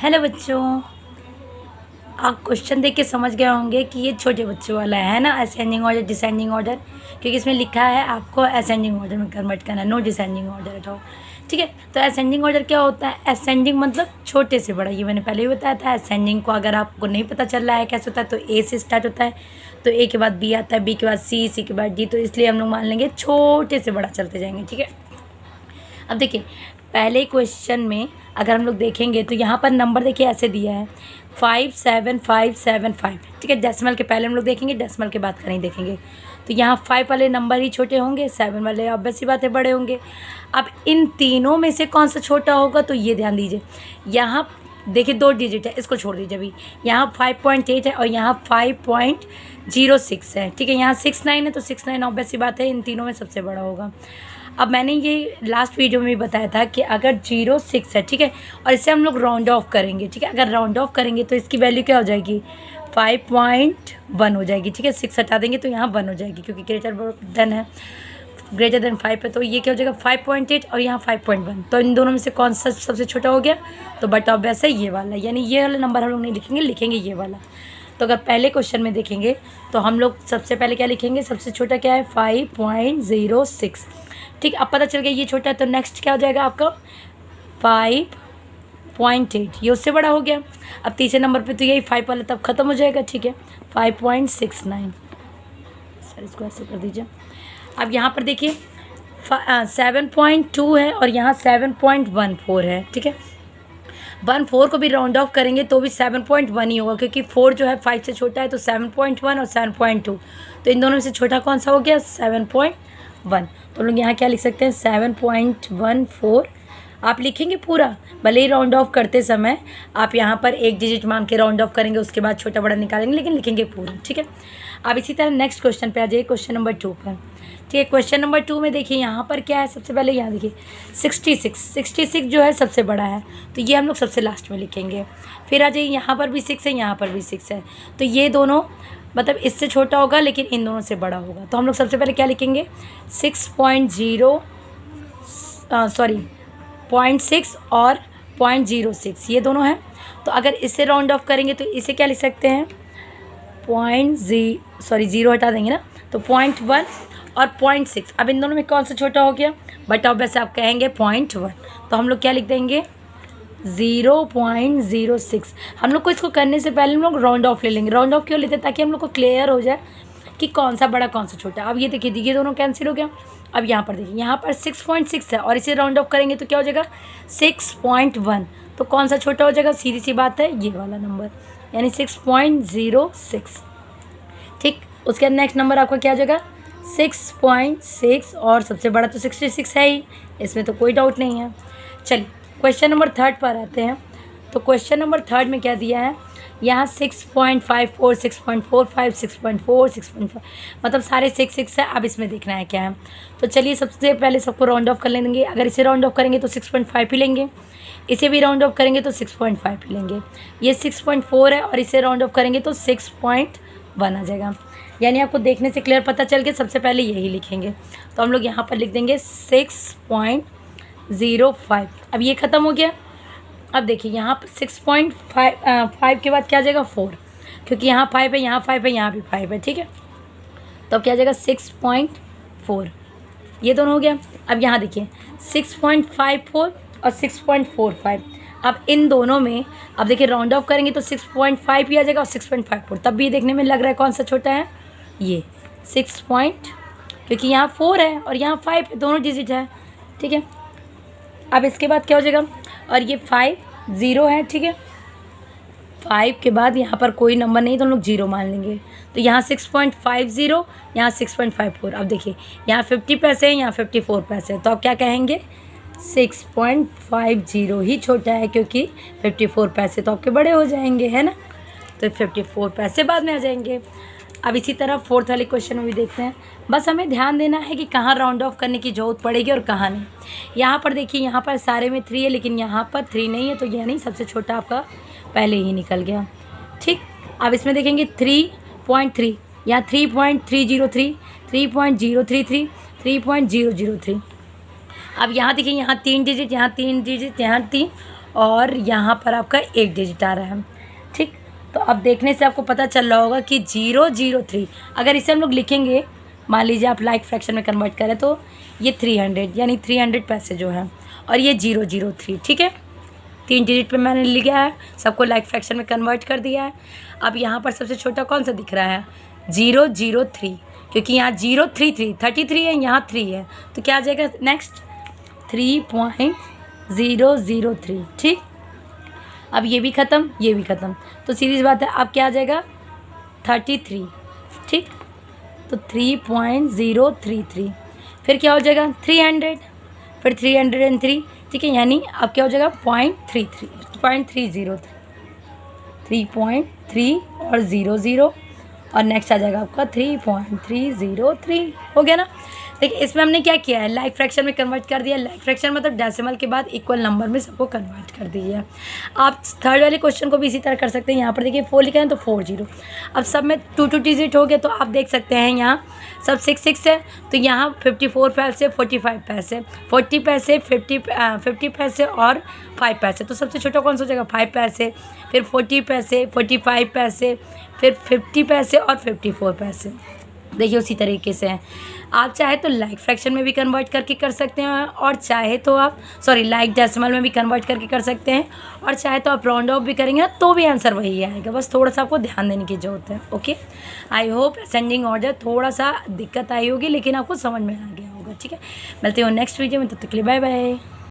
Hello बच्चों, आप question देख के समझ गए होंगे कि ये छोटे बच्चों वाला है ना, असेंडिंग ऑर्डर डिसेंडिंग ऑर्डर, क्योंकि इसमें लिखा है आपको असेंडिंग ऑर्डर में कन्वर्ट करना है, no descending order at all. ठीक है, तो असेंडिंग ऑर्डर क्या होता है? असेंडिंग मतलब छोटे से बड़ा, ये मैंने पहले भी बताया था। असेंडिंग को अगर आपको नहीं पता चल रहा है कैसे होता है, तो ए से स्टार्ट होता है, तो ए के बाद बी आता है, बी के बाद सी, सी के बाद डी, तो इसलिए हम लोग मान लेंगे छोटे से बड़ा चलते जाएंगे। ठीक है, अब देखिए पहले क्वेश्चन में अगर हम लोग देखेंगे तो यहाँ पर नंबर देखिए ऐसे दिया है 57575। ठीक है, डेसिमल के पहले हम लोग देखेंगे, डेसिमल के बाद का नहीं देखेंगे। तो यहाँ 5 वाले नंबर ही छोटे होंगे, 7 वाले ऑब्वियस सी बात है बड़े होंगे। अब इन तीनों में से कौन सा छोटा होगा, तो ये ध्यान दीजिए। यहाँ देखिए 2 डिजिट है, इसको छोड़ दीजिए अभी। यहाँ 5.8 है और यहाँ 5.06 है। ठीक है, यहाँ 69 है, तो 69 ऑब्वियस सी बात है इन तीनों में सबसे बड़ा होगा। अब मैंने ये लास्ट वीडियो में भी बताया था कि अगर 06 है, ठीक है, और इसे हम लोग राउंड ऑफ करेंगे। ठीक है, अगर राउंड ऑफ करेंगे तो इसकी वैल्यू क्या हो जाएगी? 5.1 हो जाएगी। ठीक है, 6 हटा देंगे तो यहाँ 1 हो जाएगी, क्योंकि ग्रेटर देन 5 है, तो ये क्या हो जाएगा 5.8 और यहाँ 5.1। तो इन दोनों में से कौन सा सबसे छोटा हो गया? तो बट ऑब्वियस है ये वाला, यानी ये वाला नंबर हम लोग नहीं लिखेंगे, लिखेंगे ये वाला। तो अगर पहले क्वेश्चन में देखेंगे तो हम लोग सबसे पहले क्या लिखेंगे? सबसे छोटा क्या है? 5.06। ठीक, अब पता चल गया ये छोटा है, तो नेक्स्ट क्या हो जाएगा आपका? 5.8, ये उससे बड़ा हो गया। अब तीसरे नंबर पे तो यही 5 वाला तब ख़त्म हो जाएगा। ठीक है, 5.69। सर इसको ऐसे कर दीजिए। अब यहाँ पर देखिए 7.2 है और यहाँ 7.14 है। ठीक है, 14 को भी राउंड ऑफ करेंगे तो भी 7.1 ही होगा, क्योंकि 4 जो है 5 से छोटा है, तो 7.1 और 7.2, तो इन दोनों में से छोटा कौन सा हो गया? 7.1। तो लोग यहाँ क्या लिख सकते हैं? 7.14 आप लिखेंगे पूरा, भले ही राउंड ऑफ करते समय आप यहाँ पर एक डिजिट मान के राउंड ऑफ करेंगे, उसके बाद छोटा बड़ा निकालेंगे, लेकिन लिखेंगे पूरा। ठीक है, अब इसी तरह नेक्स्ट क्वेश्चन पे आ जाइए, क्वेश्चन नंबर 2 पर। ठीक है, क्वेश्चन नंबर 2 में देखिए यहाँ पर क्या है? सबसे पहले यहाँ देखिए 66 जो है सबसे बड़ा है, तो ये हम लोग सबसे लास्ट में लिखेंगे। फिर आ जाइए यहाँ पर भी 6 है, यहाँ पर भी 6 है, तो ये दोनों मतलब इससे छोटा होगा लेकिन इन दोनों से बड़ा होगा। तो हम लोग सबसे पहले क्या लिखेंगे? 0.6 और 0.06 ये दोनों हैं। तो अगर इससे राउंड ऑफ करेंगे तो इसे क्या लिख सकते हैं? 0 हटा देंगे ना, तो 0.1 और 0.6। अब इन दोनों में कौन सा छोटा हो गया? बट ऑब्वियस आप कहेंगे 0.1, तो हम लोग क्या लिख देंगे? 0.06। हम लोग को इसको करने से पहले हम लोग राउंड ऑफ ले लेंगे। राउंड ऑफ क्यों लेते हैं? ताकि हम लोग को क्लियर हो जाए कि कौन सा बड़ा कौन सा छोटा। अब ये देखिए ये दोनों कैंसिल हो गया। अब यहाँ पर देखिए यहाँ पर 6.6 है और इसे राउंड ऑफ करेंगे तो क्या हो जाएगा? 6.1। तो कौन सा छोटा हो जाएगा? सीधी सी बात है ये वाला नंबर, यानी 6.06। ठीक, उसके बाद नेक्स्ट नंबर आपका क्या हो जाएगा? 6.6, और सबसे बड़ा तो 66 है ही, इसमें तो कोई डाउट नहीं है। चलिए क्वेश्चन नंबर 3 पर आते हैं। तो क्वेश्चन नंबर 3 में क्या दिया है? यहाँ 6.54, 6.45, 6.4, 6.5, मतलब सारे 6 है। अब इसमें देखना है क्या है। तो चलिए सबसे पहले सबको राउंड ऑफ कर लेंगे। अगर इसे राउंड ऑफ करेंगे तो 6.5 ही लेंगे, इसे भी राउंड ऑफ करेंगे तो 6.5 ही लेंगे। ये 6.4 है और इसे राउंड ऑफ करेंगे तो 6.1 आ जाएगा। यानी आपको देखने से क्लियर पता चल गया, सबसे पहले यही लिखेंगे। तो हम लोग यहाँ पर लिख देंगे 6.05। अब ये ख़त्म हो गया। अब देखिए यहाँ पर 6.5 के बाद क्या आ जाएगा? 4, क्योंकि यहाँ 5 है, यहाँ 5 है, यहाँ भी 5 है। ठीक है, तो अब क्या आ जाएगा? 6.4, ये दोनों हो गया। अब यहाँ देखिए 6.54 और 6.45। अब इन दोनों में अब देखिए राउंड ऑफ करेंगे तो 6.5 ही आ जाएगा और 6.54। तब भी देखने में लग रहा है कौन सा छोटा है? ये 6 क्योंकि यहाँ 4 है और यहाँ 5 है, दोनों डिजिट है। ठीक है, अब इसके बाद क्या हो जाएगा? और ये 5 0 है। ठीक है, 5 के बाद यहाँ पर कोई नंबर नहीं, तो हम लोग 0 मान लेंगे। तो यहाँ 6.50, यहाँ 6.54। अब देखिए यहाँ 50 पैसे हैं, यहाँ 54 पैसे हैं, तो आप क्या कहेंगे? 6.50 ही छोटा है, क्योंकि 54 पैसे तो आपके बड़े हो जाएंगे, है ना, तो 54 पैसे बाद में आ जाएंगे। अब इसी तरह 4th वाले क्वेश्चन में भी देखते हैं। बस हमें ध्यान देना है कि कहाँ राउंड ऑफ करने की ज़रूरत पड़ेगी और कहाँ नहीं। यहाँ पर देखिए यहाँ पर सारे में 3 है, लेकिन यहाँ पर 3 नहीं है, तो यह नहीं, सबसे छोटा आपका पहले ही निकल गया। ठीक, अब इसमें देखेंगे 3.3, यहाँ 3.303, 3.033, 3.003। अब यहाँ देखिए यहाँ 3 डिजिट, यहाँ 3 डिजिट, यहाँ 3, और यहाँ पर आपका 1 डिजिट आ रहा है। ठीक, तो अब देखने से आपको पता चल रहा होगा कि 003, अगर इसे हम लोग लिखेंगे, मान लीजिए आप लाइक फ्रैक्शन में कन्वर्ट करें तो ये 300 यानी 300 पैसे जो है, और ये 003। ठीक है, 3 डिजिट पे मैंने लिखा है, सबको लाइक फ्रैक्शन में कन्वर्ट कर दिया है। अब यहाँ पर सबसे छोटा कौन सा दिख रहा है? 003, क्योंकि यहाँ 33 है, यहाँ 3 है, तो क्या आ जाएगा नेक्स्ट? 3.003। ठीक, अब ये भी ख़त्म, ये भी ख़त्म, तो सीधी सी बात है, अब क्या आ जाएगा? 33। ठीक, तो 3.033, फिर क्या हो जाएगा? 300, फिर 303। ठीक है, यानी अब क्या हो जाएगा? 0.303, 3.3 और 00, और नेक्स्ट आ जाएगा आपका 3.303। हो गया ना? देखिए इसमें हमने क्या किया है, लाइक फ्रैक्शन में कन्वर्ट कर दिया। लाइक फ्रैक्शन मतलब डेसिमल के बाद इक्वल नंबर में सबको कन्वर्ट कर दिया। आप थर्ड वाले क्वेश्चन को भी इसी तरह कर सकते हैं। यहाँ पर देखिए 4 लिखा है तो 40। अब सब में 2 डिजिट हो गए, तो आप देख सकते हैं यहाँ सब 6 है, तो यहाँ 54 पैसे, 45 पैसे, 40 पैसे, 50 पैसे और 5 पैसे। तो सबसे छोटा कौन सा हो जाएगा? 5 पैसे, फिर 40 पैसे, 45 पैसे, फिर 50 पैसे और 54 पैसे। देखिए उसी तरीके से है। आप चाहे तो लाइक फ्रैक्शन में भी कन्वर्ट करके कर सकते हैं, और चाहे तो आप लाइक डेसिमल में भी कन्वर्ट करके कर सकते हैं, और चाहे तो आप राउंड ऑफ भी करेंगे ना तो भी आंसर वही आएगा। बस थोड़ा सा आपको ध्यान देने की ज़रूरत है। Okay, I hope ascending order थोड़ा सा दिक्कत आई होगी, लेकिन आपको समझ में आ गया होगा। ठीक है, मिलते हो नेक्स्ट वीडियो में, तब तक के लिए बाय बाय।